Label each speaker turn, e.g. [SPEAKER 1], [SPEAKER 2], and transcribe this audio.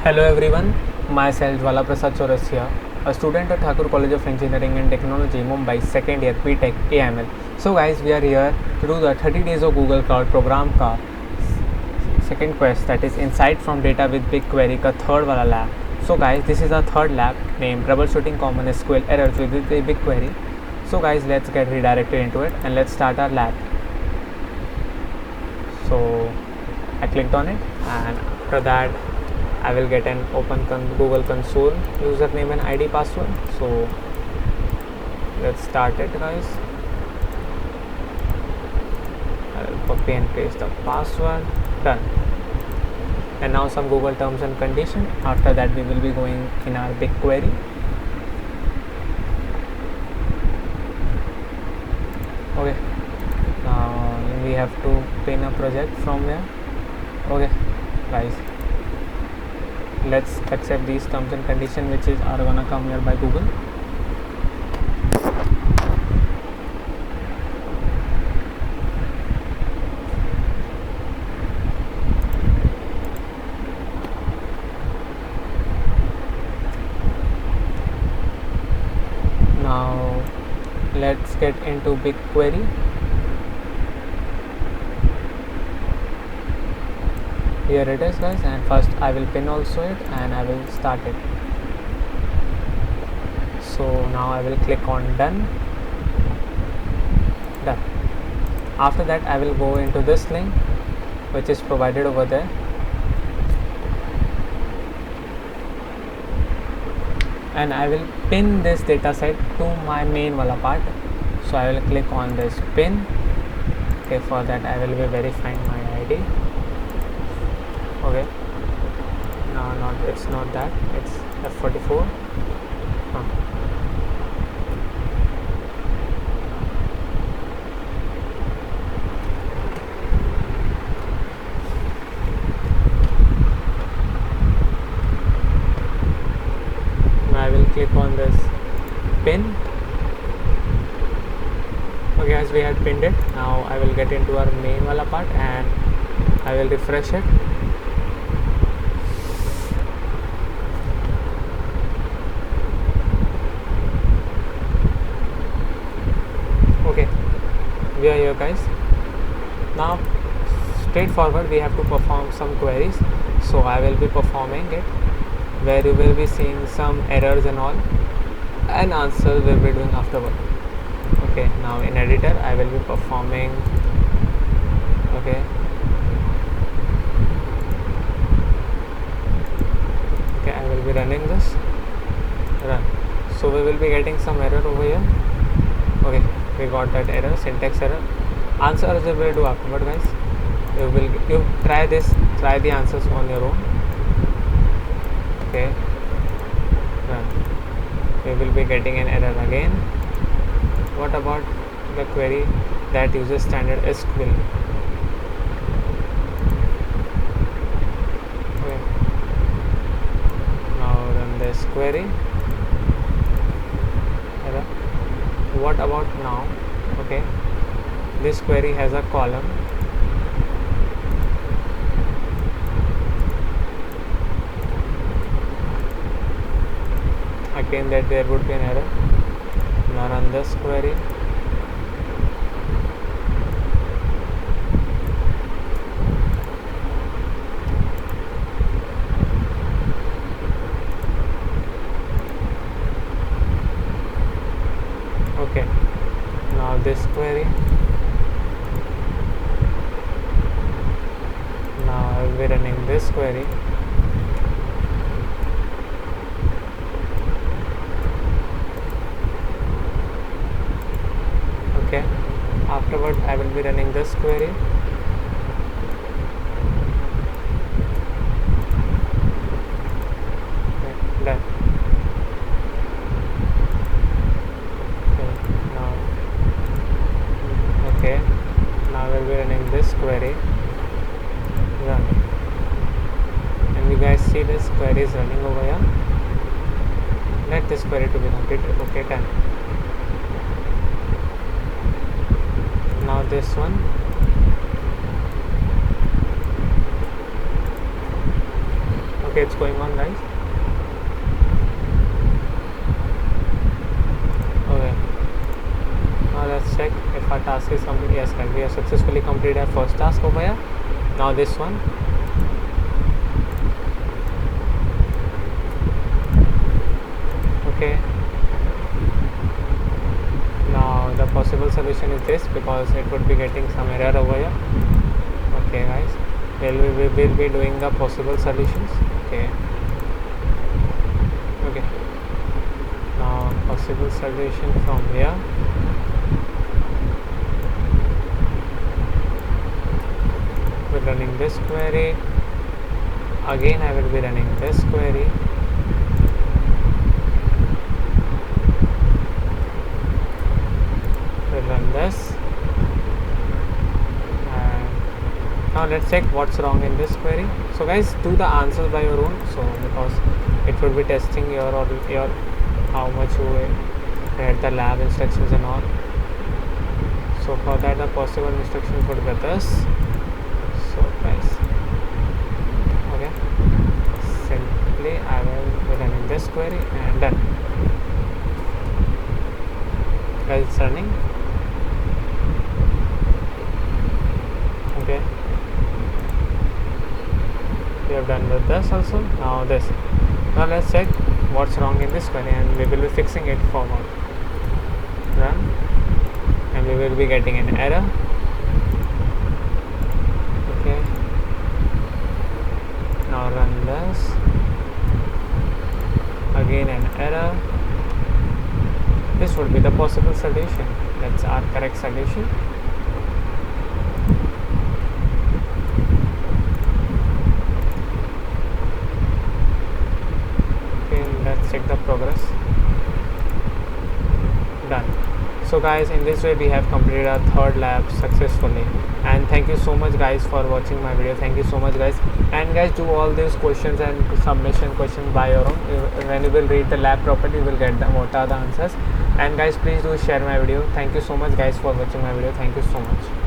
[SPEAKER 1] Hello everyone, myself Jwala Prasad Chaurasia, a student at Thakur College of Engineering and Technology, Mumbai, second year BTech AML. So guys, we are here to do the 30 days of Google Cloud program का second quest, that is Insight from Data with BigQuery का third वाला lab. So guys, this is our third lab named Troubleshooting Common SQL Errors with BigQuery. So guys, let's get redirected into it and let's start our lab. So I clicked on it, and after that I will get an open Google console username and ID password. So let's start it, guys. I will copy and paste the password. Done. And now some Google terms and condition. After that we will be going in our BigQuery. Okay, now we have to pin a project from there. Okay guys, let's accept these terms and condition which are gonna come here by Google. Now let's get into BigQuery. Here it is, guys, and first I will pin also it and I will start it. So now I will click on done. After that I will go into this link which is provided over there, and I will pin this data set to my main wala part. So I will click on this pin. Okay, for that I will be verifying my ID. Okay, no, it's not that, it's F44. I will click on this pin. Okay, as we had pinned it, now I will get into our main wala part and I will refresh it. Okay, we are here, guys. Now straightforward we have to perform some queries, so I will be performing it, where you will be seeing some errors and all, and answers we'll be doing afterward. Okay, now in editor I will be performing. Okay, I will be running this. Run. So we will be getting some error over here. Okay, we got that error, syntax error. Answers we will do afterward, guys. You try the answers on your own. Okay, run. We will be getting an error again. What about the query that uses standard SQL? Okay, now run this query. Error. What about now? Okay, this query has a column. Again, that there would be an error. Now run this query. Okay, now this query. Now I will be running this query. Okay, afterward I will be running this query. Okay, done. Okay, now we will be running this query. Run. And you guys see this query is running over here. Let this query to be completed. Okay, done. Now this one. Okay, it's going on, guys. Okay, now let's check if our task is complete. Yes guys, we have successfully completed our first task over here. Now this one. Okay, now the possible solution is this, because it would be getting some error over here. Okay guys, we will be doing the possible solutions. Okay, okay, now possible solution from here. We're running this query. Again I will be running this query. We'll run this, and now let's check what's wrong in this query. So guys, do the answers by your own, so because it will be testing your how much you read the lab instructions and all. So for that the possible instructions would be this. So guys, okay, simply I will be running this query and done. Guys, it's running. Okay, we have done with this also. Now this. Now let's check what's wrong in this query, and we will be fixing it forward. Run, and we will be getting an error. Okay, now run this. Again an error. This would be the possible solution. That's our correct solution. Let's check the progress. Done. So guys, in this way we have completed our third lab successfully, and thank you so much guys for watching my video. Thank you so much guys, and guys, do all these questions and submission questions by your own. When you will read the lab properly, you will get them what are the answers. And guys, please do share my video. Thank you so much guys for watching my video. Thank you so much.